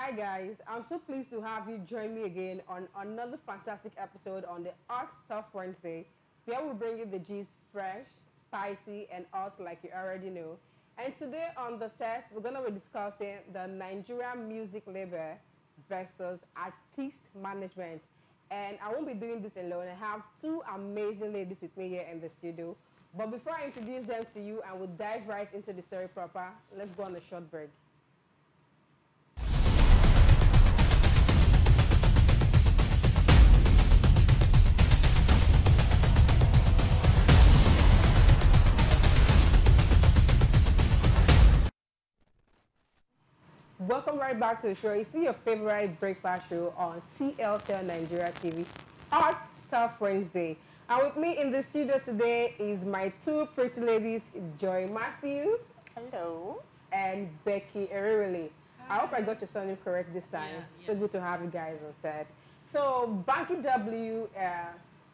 Hi guys, I'm so pleased to have you join me again on another fantastic episode on the Art Stuff Wednesday, where we bring you the gist fresh, spicy, and art like you already know. And today on the set, we're going to be discussing the Nigerian music label versus artist management. And I won't be doing this alone. I have two amazing ladies with me here in the studio. But before I introduce them to you and we'll dive right into the story proper, let's go on a short break. Welcome right back to the show. It's still your favorite breakfast show on TSLNIGERIA TV, Art Stuff Wednesday. And with me in the studio today is my two pretty ladies, Joy Matthew. Hello. And Becky Eriwili. I hope I got your surname correct this time. Yeah. So good to have you guys on set. So bankyw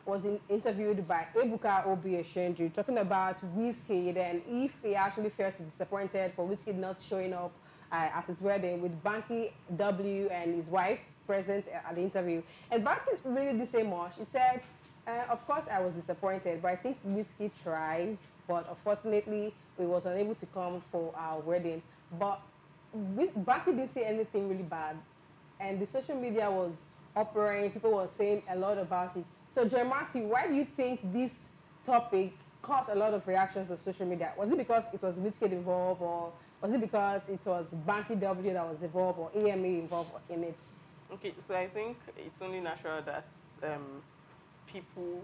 was interviewed by Ebuka Obi-Eshenju talking about WIZKID and if he actually felt disappointed for WIZKID not showing up at his wedding with bankyw and his wife present at the interview. And Banky really didn't say much. He said, of course I was disappointed, but I think WIZKID tried, but unfortunately we was unable to come for our wedding. But Banky didn't say anything really bad, and the social media was operating, people were saying a lot about it. So Joy Matthew, why do you think this topic caused a lot of reactions on social media? Was it because it was WIZKID involved, or was it because it was bankyw that was involved, or EME involved in it? Okay, so I think it's only natural that people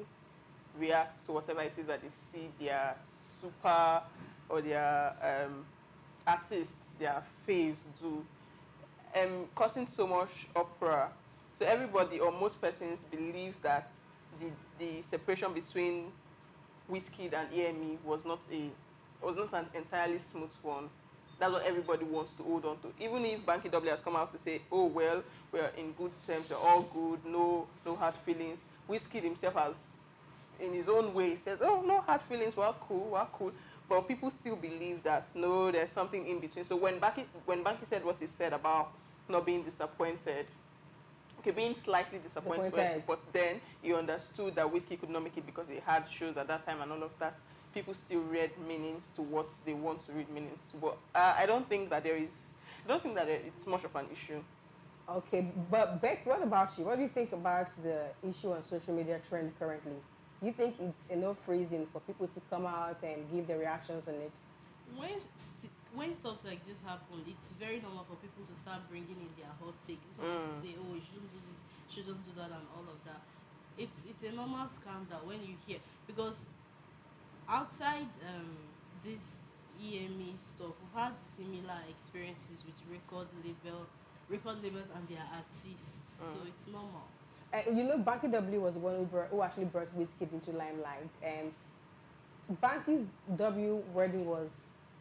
react to whatever it is that they see their super or their artists, their faves do, causing so much uproar. So everybody or most persons believe that the separation between WIZKID and EME was not an entirely smooth one. That's what everybody wants to hold on to. Even if bankyw has come out to say, oh, well, we're in good terms, we're all good, no hard feelings. WIZKID himself has, in his own way, says, oh, no hard feelings, we're cool. But people still believe that, no, there's something in between. So when Banky said what he said about not being disappointed, okay, being slightly disappointed, but then he understood that WIZKID could not make it because they had shows at that time and all of that. People still read meanings to what they want to read meanings to. But I don't think that it's much of an issue. Okay, but Beck, what about you? What do you think about the issue on social media trend currently? Do you think it's enough reason for people to come out and give their reactions on it? When stuff like this happen, it's very normal for people to start bringing in their hot takes. To say, oh, you shouldn't do this, shouldn't do that, and all of that. It's a normal scandal when you hear, because outside this EME stuff, we've had similar experiences with record labels and their artists. So it's normal. You know, bankyw was the one who actually brought WIZKID into limelight, and bankyw wedding was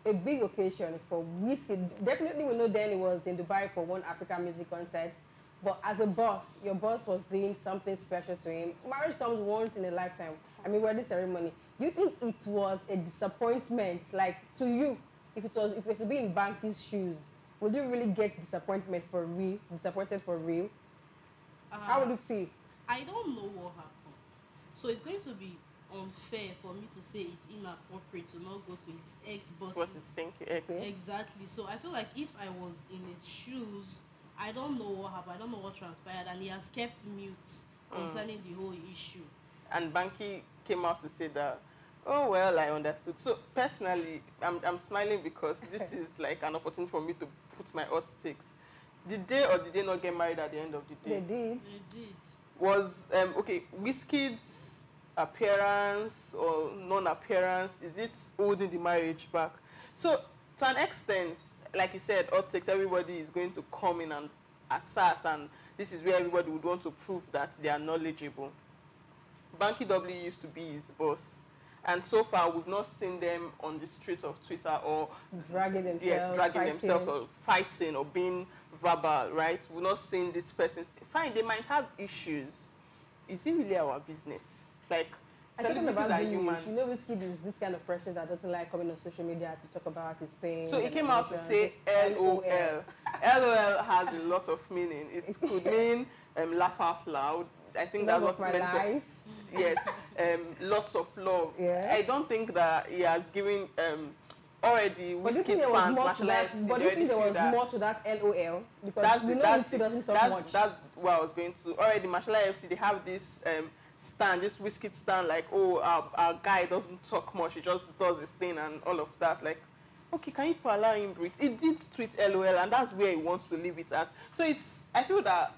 a big occasion for WIZKID. Definitely, we know then it was in Dubai for one African music concert. But as a boss, your boss was doing something special to him. Marriage comes once in a lifetime. I mean, wedding ceremony. Do you think it was a disappointment, like to you, if it was to be in Bankyw's shoes, would you really get disappointed for real? How would you feel? I don't know what happened. So it's going to be unfair for me to say it's inappropriate to not go to his ex-boss's. What's his thank you ex? Exactly. So I feel like if I was in his shoes, I don't know what happened. I don't know what transpired, and he has kept mute concerning the whole issue. And Banky came out to say that, oh, well, I understood. So personally, I'm smiling because this is like an opportunity for me to put my hot takes. Did they or did they not get married at the end of the day? They did. They did. Was, okay, WIZKID's appearance or non-appearance, is it holding the marriage back? So to an extent, like you said, hot takes, everybody is going to come in and assert, and this is where everybody would want to prove that they are knowledgeable. bankyw used to be his boss, and so far we've not seen them on the streets of Twitter or dragging themselves or fighting or being verbal, right? We've not seen this person. Fine, they might have issues. Is it really our business? Like, Talking Celebrities about are being humans. rich, you know, WIZKID is this kind of person that doesn't like coming on social media to talk about his pain. So he and came out to emotions. say LOL. LOL has a lot of meaning. It could mean laugh out loud. I think Love that's of what my it meant. life. Yes, lots of love. Yes. I don't think that he has given already But do you think WIZKID there was fans, more to that? marginalized, But do you think there was more to that LOL? Because we know WIZKID doesn't talk much. That's what I was going to. Already, Mashallah FC, they have this stand, this WIZKID stand, like, oh, our guy doesn't talk much, he just does his thing and all of that. Like, okay, can you allow him breathe? He did tweet LOL, and that's where he wants to leave it at. So I feel that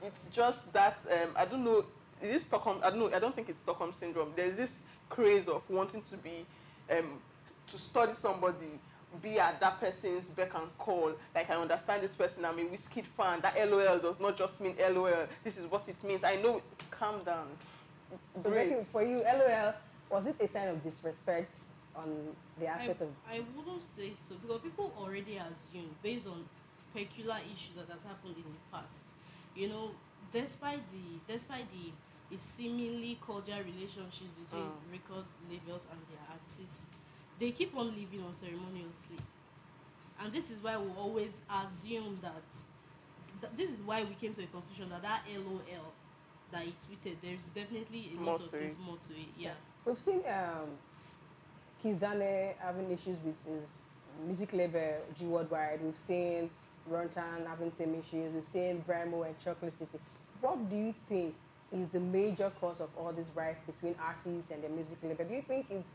it's just that, I don't know, is this Stockholm, I don't think it's Stockholm syndrome. There's this craze of wanting to be, to study somebody, be at that person's beck and call. Like, I understand this person, I'm a WIZKID fan. That LOL does not just mean LOL. This is what it means. I know. Calm down. So, Becky, for you, LOL, was it a sign of disrespect on the aspect of... I wouldn't say so, because people already assume, based on peculiar issues that has happened in the past, you know, despite the seemingly cordial relationships between record labels and their artists, they keep on living unceremoniously. And this is why we always assume that this is why we came to a conclusion that LOL that he tweeted, there's definitely a lot of things more to it. Yeah. We've seen Kiss Dane having issues with his music label G Worldwide. We've seen Runtown having same issues. We've seen Brimo and Chocolate City. What do you think is the major cause of all this rift between artists and the music label? Do you think it's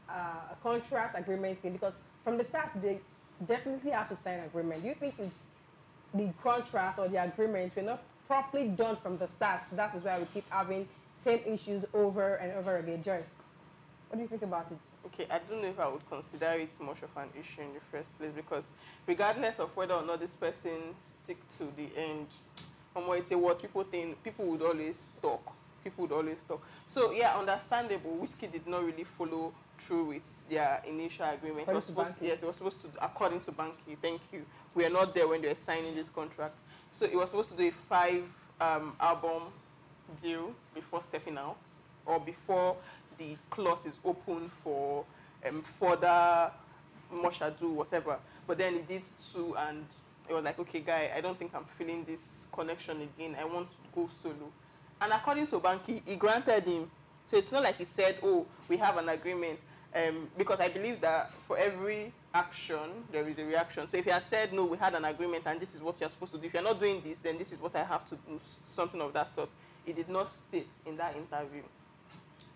a contract agreement thing? Because from the start, they definitely have to sign an agreement. Do you think it's the contract or the agreement were not properly done from the start? That is why we keep having same issues over and over again. Joy, what do you think about it? Okay, I don't know if I would consider it much of an issue in the first place, because regardless of whether or not this person stick to the end, it's what people think, people would always talk. People would always talk. So yeah, understandable. WIZKID did not really follow through with their initial agreement. It was supposed to, according to bankyw, thank you. We are not there when they were signing this contract. So it was supposed to do a 5-album deal before stepping out, or before the clause is open for further much ado, whatever. But then he did 2, and it was like, okay, guy, I don't think I'm feeling this connection again. I want to go solo. And according to bankyw, he granted him. So it's not like he said, oh, we have an agreement. Because I believe that for every action, there is a reaction. So if he had said, no, we had an agreement and this is what you're supposed to do. If you're not doing this, then this is what I have to do, something of that sort. He did not state in that interview,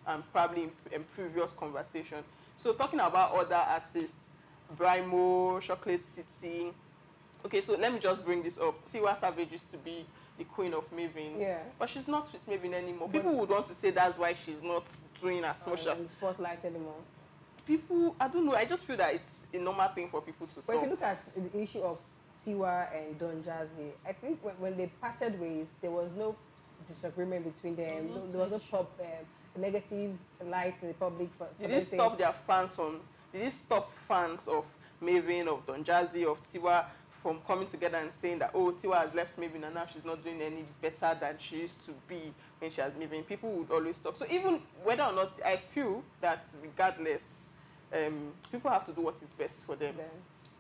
and probably in previous conversation. So talking about other artists, Brimo, Chocolate City. Okay, so let me just bring this up. Tiwa Savage used to be the queen of Maven. Yeah. But she's not with Maven anymore. People would want to say that's why she's not doing as much as... in the spotlight anymore. People, I don't know, I just feel that it's a normal thing for people to But talk. if you look at the issue of Tiwa and Don Jazzy, I think when they parted ways, there was no disagreement between them. There was no negative light in the public. Did it stop their fans from... Did it stop fans of Maven, of Don Jazzy, of Tiwa from coming together and saying that, oh, Tiwa has left Maven and now she's not doing any better than she used to be when she has Maven? People would always talk. So even whether or not, I feel that regardless, people have to do what is best for them. Yeah.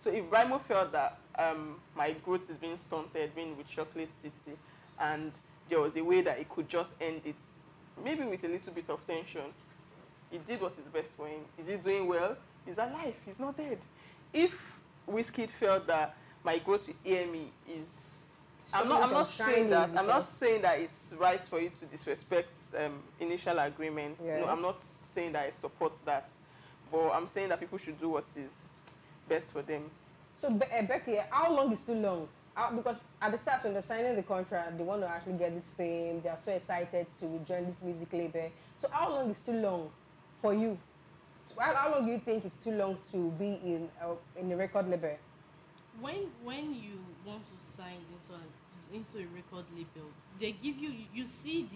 So if Brimo felt that my growth is being stunted, being with Chocolate City, and there was a way that he could just end it, maybe with a little bit of tension, he did what is best for him. Is he doing well? He's alive. He's not dead. If WIZKID felt that my growth with EME is... I'm not saying that it's right for you to disrespect initial agreements. Yes. No, I'm not saying that I support that. But I'm saying that people should do what is best for them. So, Becky, how long is too long? Because at the start, when they're signing the contract, they want to actually get this fame. They are so excited to join this music label. So how long is too long for you? How long do you think is too long to be in a record label? When you want to sign into a record label, they give you see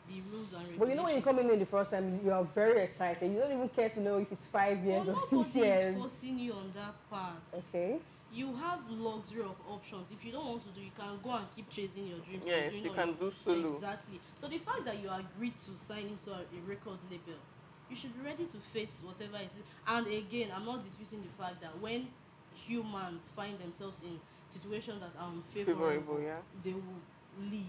the rules and regulations. But you know, when you come in the first time, you are very excited. You don't even care to know if it's 5 years or 6 years. Nobody is forcing you on that path. Okay. You have luxury of options. If you don't want to do, you can go and keep chasing your dreams. Yes, you can do solo. Exactly. So the fact that you agreed to sign into a record label, you should be ready to face whatever it is. And again, I'm not disputing the fact that when humans find themselves in situations that are unfavorable, yeah, they will leave.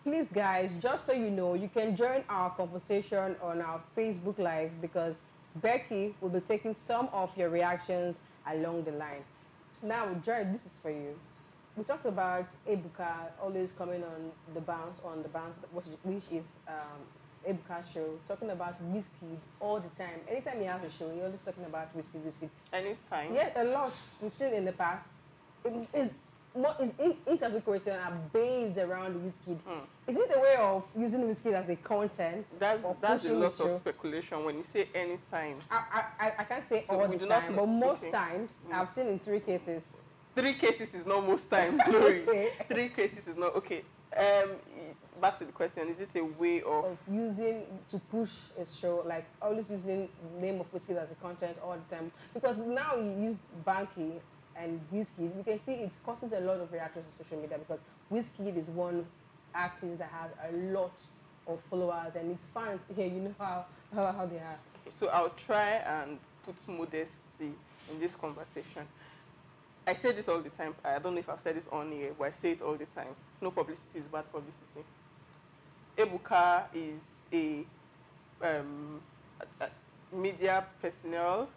Please, guys, just so you know, you can join our conversation on our Facebook Live because Becky will be taking some of your reactions along the line. Now, Joy, this is for you. We talked about Ebuka always coming on the bounce, which is Ebuka's show, talking about WIZKID all the time. Anytime he has a show, he's always talking about WIZKID. Anytime? Yeah, a lot. We've seen in the past. Interview questions are based around WIZKID. Is it a way of using WIZKID as a content? That's a lot of speculation when you say anytime. I can't say all the time, but most times, I've seen in 3 cases. 3 cases is not most times, Glory. Okay. 3 cases is not, okay. Back to the question, is it a way of using to push a show, like always using the name of WIZKID as a content all the time? Because now you use bankyw and WIZKID, we can see it causes a lot of reactions on social media because WIZKID is one artist that has a lot of followers and his fans here, you know how they are. Okay, so I'll try and put modesty in this conversation. I say this all the time. I don't know if I've said this on here, but I say it all the time. No publicity is bad publicity. Ebuka is a media personnel.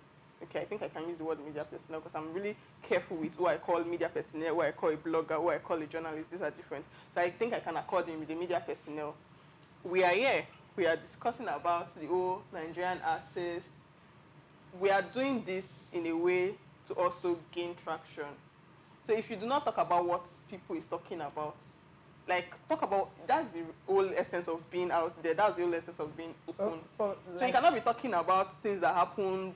Okay, I think I can use the word media personnel because I'm really careful with who I call media personnel, who I call a blogger, who I call a journalist. These are different. So I think I can accord him with the media personnel. We are here. We are discussing about the old Nigerian artists. We are doing this in a way to also gain traction. So if you do not talk about what people is talking about, like talk about, that's the whole essence of being out there. That's the whole essence of being open. So you cannot be talking about things that happened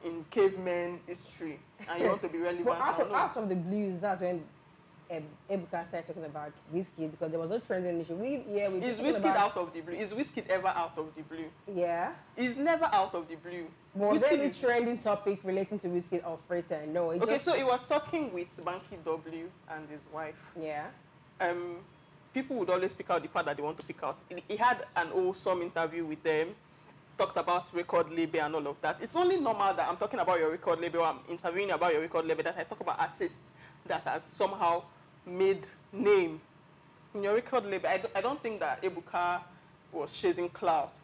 in cavemen history and you want to be relevant. But out of the blues, that's when Ebuka started talking about WIZKID because there was no trending issue. Is WIZKID out of the blue? Is WIZKID ever out of the blue? Yeah. It's never out of the blue. Was there any trending topic relating to WIZKID or Freestyle? No. So he was talking with bankyw and his wife. Yeah. People would always pick out the part that they want to pick out. He had an awesome interview with them, talked about record label and all of that. It's only normal that I'm talking about your record label, I'm interviewing about your record label, that I talk about artists that has somehow made name in your record label. I don't think that Ebuka was chasing clouds.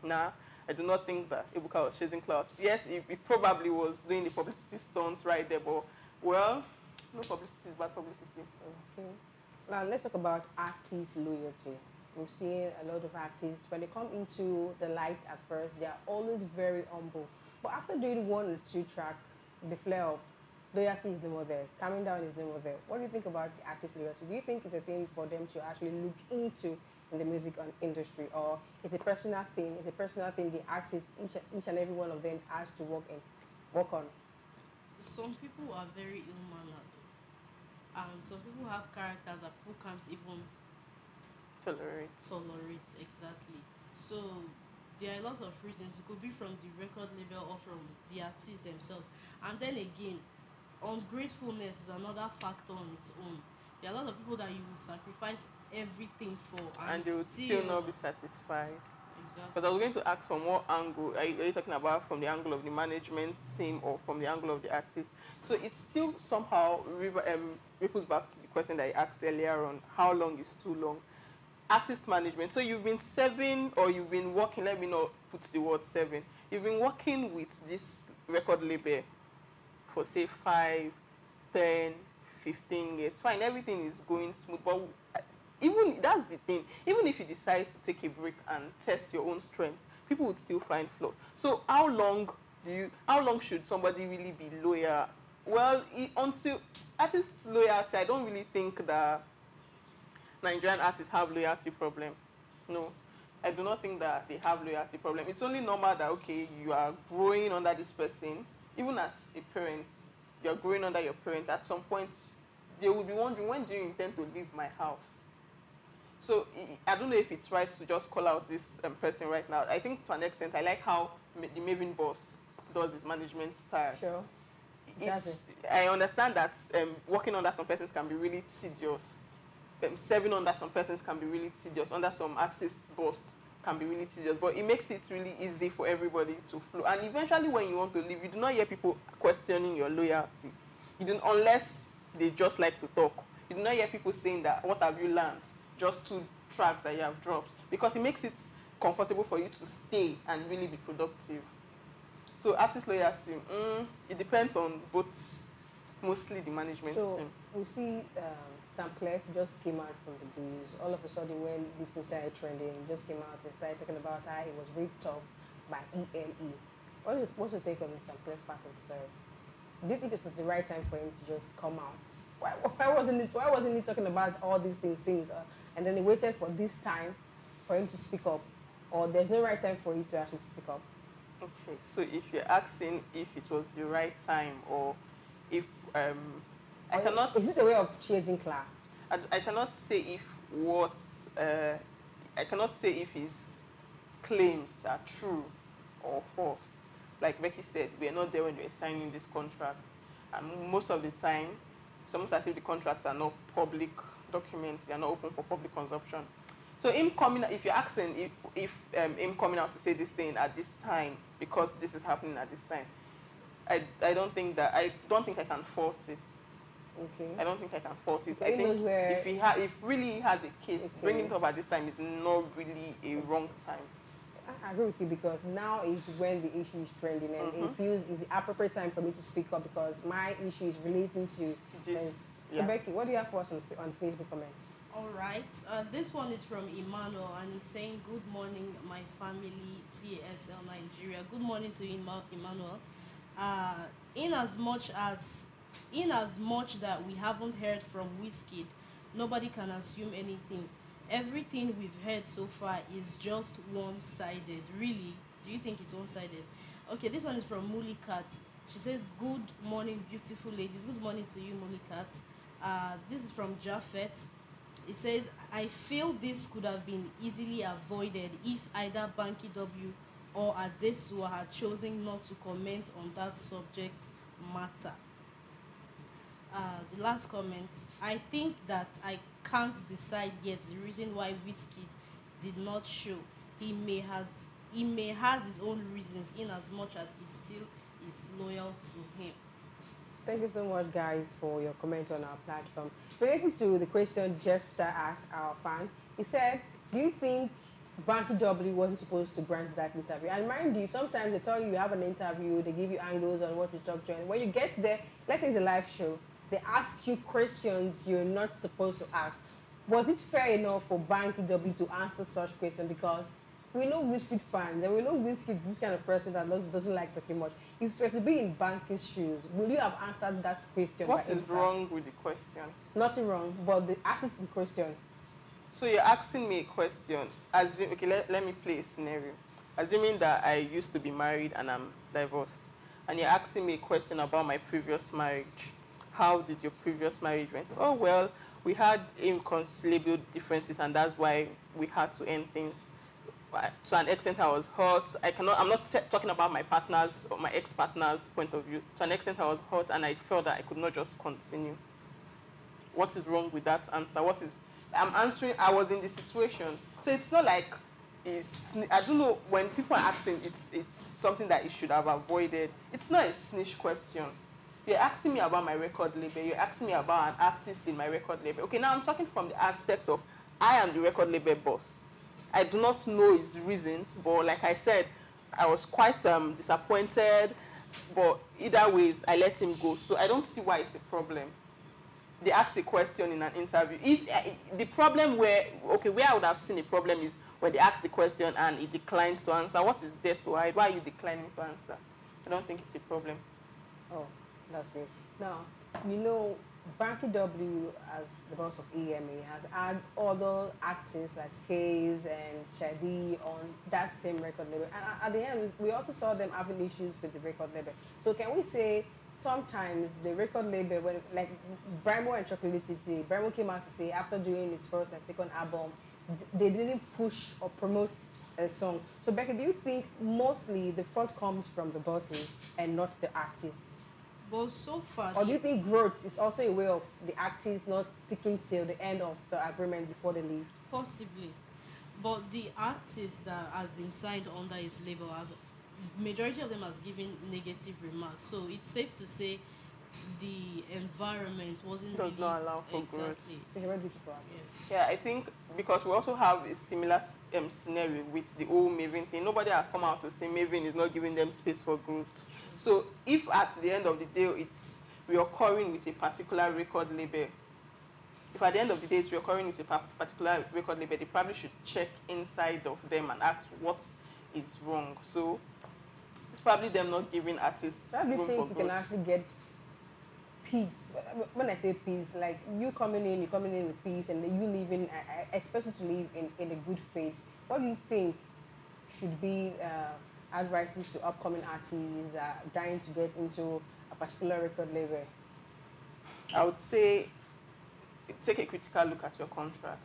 Nah, I do not think that Ebuka was chasing clouds. Yes, he probably was doing the publicity stunts right there, but, well, no publicity is bad publicity. Okay. Now, let's talk about artist loyalty. We've seen a lot of artists, when they come into the light at first, they are always very humble. But after doing 1 or 2 tracks, they flare up. Loyalty is no more there. Calming down is no more there. What do you think about the artist loyalty? Do you think it's a thing for them to actually look into in the music industry, or it's a personal thing? It's a personal thing the artists, each and every one of them, has to work on. Some people are very ill-mannered, and some people have characters that people can't even tolerate. Exactly. So there are a lot of reasons. It could be from the record label or from the artists themselves. And then again, ungratefulness is another factor on its own. There are a lot of people that you will sacrifice everything for, and they would still not be satisfied. Exactly. Because I was going to ask from what angle are you talking about? From the angle of the management team or from the angle of the artist? So it still somehow ripples back to the question that I asked earlier on: how long is too long? Artist management. So you've been serving, or you've been working. Let me not put the word serving. You've been working with this record label for say 5, 10, 15 years. Fine, everything is going smooth, but even that's the thing. Even if you decide to take a break and test your own strength, people would still find flaws. So how long should somebody really be loyal? Well, until artists' loyalty, I don't really think that Nigerian artists have loyalty problem. No, I do not think that they have loyalty problem. It's only normal that, okay, you are growing under this person. Even as a parent, you're growing under your parent. At some point, they will be wondering, when do you intend to leave my house? So I don't know if it's right to just call out this person right now. I think to an extent, I like how the Maven boss does his management style. Sure. I understand that working under some persons can be really tedious. Serving under some persons can be really tedious. Under some axis boss can be really tedious. But it makes it really easy for everybody to flow. And eventually when you want to leave, you do not hear people questioning your loyalty. You don't, unless they just like to talk. You do not hear people saying that, what have you learned? Just 2 tracks that you have dropped. Because it makes it comfortable for you to stay and really be productive. So artist loyalty, it depends on both, mostly the management team. We see Sam Clef just came out from the blues. All of a sudden when this thing started trending, he just came out and started talking about how he was ripped off by EME. What's your take on the Sam Clef part of the story? Do you think it was the right time for him to just come out? Why wasn't he talking about all these things and then he waited for this time for him to speak up? Or there's no right time for you to actually speak up? Okay, so if you're asking if it was the right time or if I cannot... Is it a way of chasing clout? I cannot say if I cannot say if his claims are true or false. Like Becky said, we are not there when we are signing this contract. And most of the time, it's almost as if the contracts are not public documents, they are not open for public consumption. So him coming, if you're asking if him coming out to say this thing at this time because this is happening at this time, I don't think I can fault it. Okay. I don't think I can fault it. I think if really has a case, bringing it up at this time is not really a wrong time. I agree with you because now is when the issue is trending and it feels it's the appropriate time for me to speak up because my issue is relating to this. So Becky, what do you have for us on Facebook comments? All right, this one is from Emmanuel and he's saying, good morning, my family, TSL Nigeria. Good morning to Emmanuel. In as much that we haven't heard from WIZKID, nobody can assume anything. Everything we've heard so far is just one-sided. Really? Do you think it's one-sided? Okay, this one is from Mulikat. She says, good morning, beautiful ladies. Good morning to you, Mulikat. This is from Japheth. It says, I feel this could have been easily avoided if either bankyw or Adesua had chosen not to comment on that subject matter. The last comment, I think that I can't decide yet the reason why WIZKID did not show. He may has his own reasons in as much as he still is loyal to him. Thank you so much, guys, for your comment on our platform. Relating to the question Jeff asked our fan, he said, do you think bankyw wasn't supposed to grant that interview? And mind you, sometimes they tell you have an interview, they give you angles on what to talk to, and when you get there, let's say it's a live show, they ask you questions you're not supposed to ask. Was it fair enough for bankyw to answer such questions? Because we know WIZKID fans, and we know WIZKID is this kind of person that doesn't like talking much. If it were to be in Banky's shoes, will you have answered that question? What is wrong with the question? Nothing wrong, but the artist in question. So you're asking me a question. Okay, let me play a scenario. Assuming that I used to be married and I'm divorced, and you're asking me a question about my previous marriage. How did your previous marriage went? Oh, well, we had inconciliable differences, and that's why we had to end things. To an extent, I was hurt. I'm not talking about my partner's or my ex-partner's point of view. To an extent, I was hurt, and I felt that I could not just continue. What is wrong with that answer? I'm answering, I was in the situation. So it's not like, I don't know, when people are asking, it's something that you should have avoided. It's not a snitch question. You're asking me about my record label. You're asking me about an artist in my record label. Okay, now I'm talking from the aspect of I am the record label boss. I do not know his reasons, but like I said, I was quite disappointed. But either ways, I let him go. So I don't see why it's a problem. They asked a question in an interview. The problem where I would have seen a problem is when they ask the question and he declines to answer. What is there to hide? Why are you declining to answer? I don't think it's a problem. Oh, that's great. Now, you know, bankyw, as the boss of EME, has had other artists like Skaze and Shadi on that same record label. And at the end, we also saw them having issues with the record label. So can we say sometimes the record label, when like Brimo and Chocolate City, Brimo came out to say after doing his first and second album, they didn't push or promote a song. So Becky, do you think mostly the fault comes from the bosses and not the artists? But so far, Or do you think growth is also a way of the artists not sticking till the end of the agreement before they leave? possibly, but the artist that has been signed under his label, has majority of them has given negative remarks. So it's safe to say the environment wasn't Does really not allow for growth. exactly. It's very beautiful. Yes. Yeah, I think because we also have a similar scenario with the whole Maven thing. Nobody has come out to say Maven is not giving them space for growth. So if at the end of the day it's reoccurring with a particular record label, if at the end of the day it's reoccurring with a particular record label, they probably should check inside of them and ask what is wrong. So it's probably them not giving artists How do you room for think you can growth. actually get peace? When I say peace, like you're coming in with peace, and you living, I expect you to live in a good faith. What do you think should be advices to upcoming artists dying to get into a particular record label? I would say take a critical look at your contract.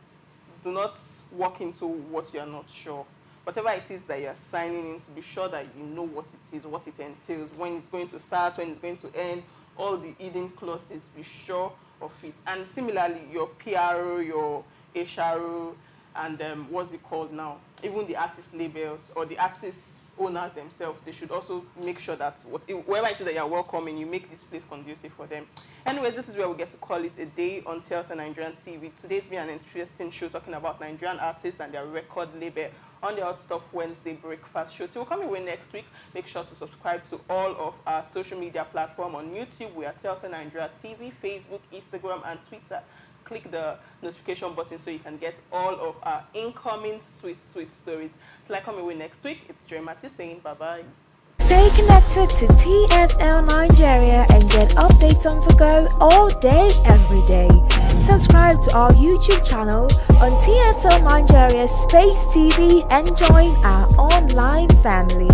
Do not walk into what you are not sure. Whatever it is that you are signing into, be sure that you know what it is, what it entails, when it's going to start, when it's going to end, all the hidden clauses, be sure of it. And similarly, your PRO, your HRO, and what's it called now? Even the artist labels or the artist owners themselves, they should also make sure that wherever it is that you're welcoming, you make this place conducive for them. Anyways, this is where we get to call it a day on TSLNIGERIA TV. Today's been an interesting show talking about Nigerian artists and their record label on the Hot Stuff Wednesday breakfast show. Till we come away next week, make sure to subscribe to all of our social media platforms. On YouTube, we are TSLNIGERIA TV, Facebook, Instagram, and Twitter. Click the notification button so you can get all of our incoming sweet stories. Till I come away next week, it's Joy Matty saying bye-bye. Stay connected to TSL Nigeria and get updates on the go all day, every day. Subscribe to our YouTube channel on TSL Nigeria Space TV and join our online family.